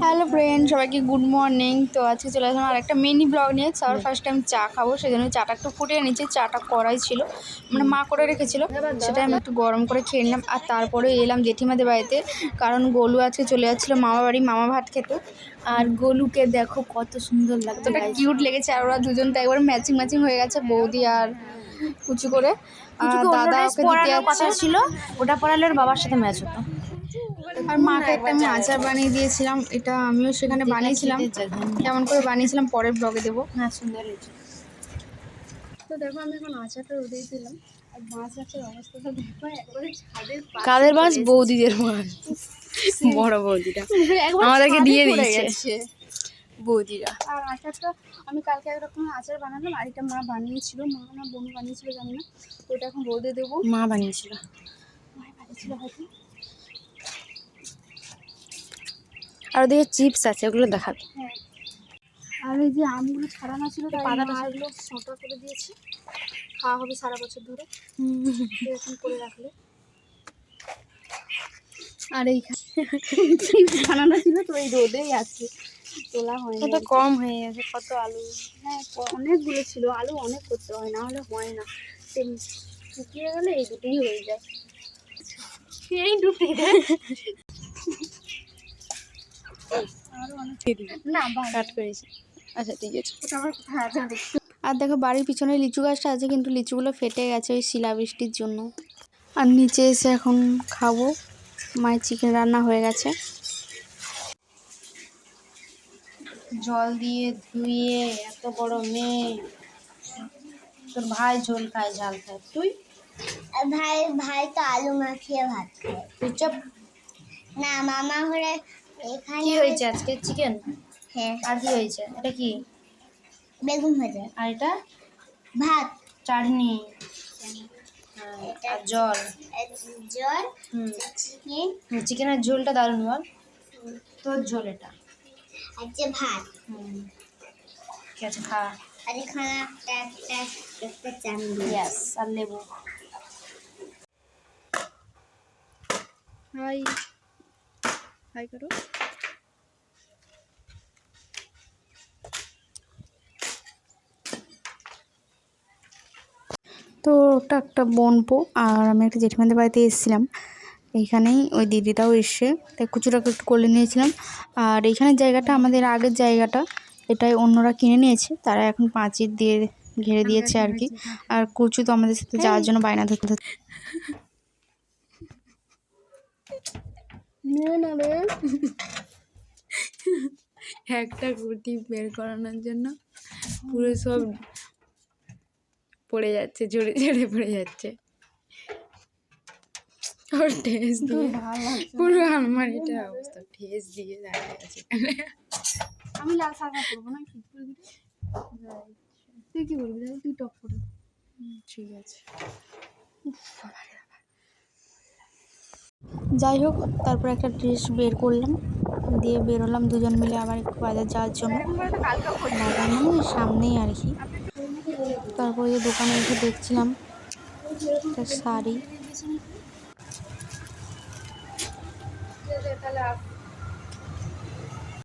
Hello friend, সবাইকে good morning. তো আজকে চলে আসলাম আর একটা মিনি ব্লগ নিয়ে। সবার ফার্স্ট টাইম চা খাবো, সেই জন্য চাটা একটু ফুটিয়ে নিচ্ছি। চাটা কড়াই ছিল, মানে মা করে রেখেছিল, সেটা আমি একটু গরম করে খেয়ে নিলাম। আর তারপরে এলাম জেঠিমাদের বাড়িতে, কারণ গোলু আজকে চলে যাচ্ছিলো মামা বাড়ি মামা ভাত খেতে। আর গোলুকে দেখো কত সুন্দর লাগছে, কতটা কিউট লেগেছে। আর ওরা দুজন তো একবার ম্যাচিং ম্যাচিং হয়ে গেছে, বৌদি আর কুচু করে। আর দাদা ওকে দিতে যাচ্ছে, ছিল ওটা পরালে ওর বাবার সাথে ম্যাচ হতো। আর মাকে একটা আমি আচার বানিয়ে দিয়েছিলাম, এটা আমিও সেখানে বানিয়েছিলাম। কেমন করে বানিয়েছিলাম পরের ব্লগে দেবো। হ্যাঁ, সুন্দর হয়েছে। তো দেখো আমি এখন আচারটা রোদেই দিলাম, আর মাছ আচার অবস্থাটা দেখো, একবারে ছাদের কাদের মাছ? বৌদিদের মাছ, বড় বৌদিরা আমাদেরকে দিয়ে দিয়েছে বৌদিরা। আর আচারটা আমি কালকে একরকম আচার বানালাম, আর এটা মা বানিয়েছিল, মা না বোন বানিয়েছিল জানি না। তো ওটা এখন রোদে দেবো। মা বানিয়েছিল, হয়তো। আর ওদিকে চিপস আছে, ওগুলো দেখাবে। হ্যাঁ, আর এই যে আমগুলো ছাড়ানো ছিল, পাতাটা সেগুলো ছটা করে দিয়েছি, খাওয়া হবে সারা বছর ধরে এরকম করে রাখলে। আর এইখানে চিপস বানানো ছিল, তো এই রোদেই আছে, তোলা হয়নি। কত কম হয়ে গেছে, কত আলু। হ্যাঁ, অনেকগুলো ছিল, আলু অনেক করতে হয়, না হলে হয় না। শুকিয়ে গেলে এই দুটোই হয়ে যায়, এই দুটোই আরো অনেক না কাট করেছি। আচ্ছা ঠিক আছে। ওটা আমার কোথায় আছে দেখি। আর দেখো বাড়ির পিছনে লিচু গাছটা আছে, কিন্তু লিচুগুলো ফেটে গেছে ওই শিলাবৃষ্টির জন্য। আর নিচে এসে এখন খাবো, মায়ের চিকেন রান্না হয়ে গেছে। জল দিয়ে ধুয়ে, এত বড় মেয়ে, তোর ভাই ঝোল খায় ঝাল খায়, তুই? ভাই তো আলু মাখিয়ে ভাত খায়। তুই চপ। না, মামা ঘরে এখানে কি হয়েছে আজকে? চিকেন। হ্যাঁ, আর কি হয়েছে? এটা কি? বেগুন ভাজা, আর এটা ভাত, চাটনি, আর জল। জল, চিকেন, চিকেনের ঝোলটা দারুণ বল, তোর ঝোল এটা। আর যে ভাত, ঠিক আছে, খা। আর এখানে একটা চাটনি। ইয়াস, আর লেবু। হাই হাই করো। তো ওটা একটা বোনপো, আর আমি একটা জেঠিমাদের বাড়িতে এসেছিলাম। এইখানেই ওই দিদিটাও এসে, তাই কুচুটাকে একটু কোলে নিয়েছিলাম। আর এইখানের জায়গাটা আমাদের আগের জায়গাটা, এটাই অন্যরা কিনে নিয়েছে, তারা এখন পাঁচির দিয়ে ঘিরে দিয়েছে আর কি। আর কুচু তো আমাদের সাথে যাওয়ার জন্য বায়না ধরতে একটা কুর্তি বের করানোর জন্য পুরো সব পড়ে যাচ্ছে, ঝরে ঝরে পড়ে যাচ্ছে। ওর ঠেস দিয়ে পুরো আলমারিটার অবস্থা, ঠেস দিয়ে দাঁড়িয়ে আছে এখানে। আমি লাল শাড়ি পরবো না, কি করে দিবি? তুই কি বলবি? তুই টপ করে। ঠিক আছে। যাই হোক, তারপর একটা ড্রেস বের করলাম, দিয়ে বেরোলাম দুজন মিলে আবার একটু বাজার যাওয়ার জন্য। বাজার মানে সামনেই আর কি। তারপর এই দোকানে এসে দেখছিলাম একটা শাড়ি।